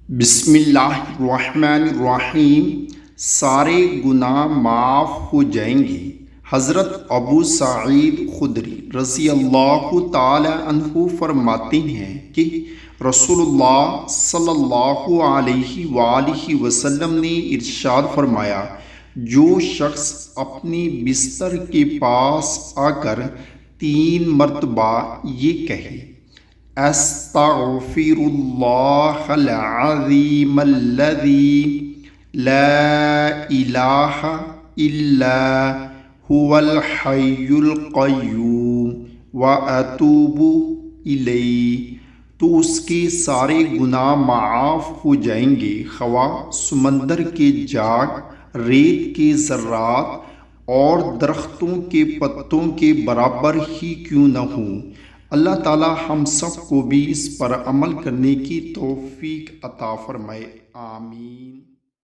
بسم اللہ الرحمن الرحیم۔ سارے گناہ معاف ہو جائیں گے۔ حضرت ابو سعید خدری رضی اللہ تعالی عنہ فرماتے ہیں کہ رسول اللہ صلی اللہ علیہ وآلہ وسلم نے ارشاد فرمایا، جو شخص اپنی بستر کے پاس آ کر 3 مرتبہ یہ کہے، استغفر اللہ العظیم الذی لا الہ الا هو الحی القیوم واتوب الیہ، تو اس کے سارے گناہ معاف ہو جائیں گے، خواہ سمندر کے جاگ، ریت کے ذرات اور درختوں کے پتوں کے برابر ہی کیوں نہ ہوں۔ اللہ تعالی ہم سب کو بھی اس پر عمل کرنے کی توفیق عطا فرمائے، آمین۔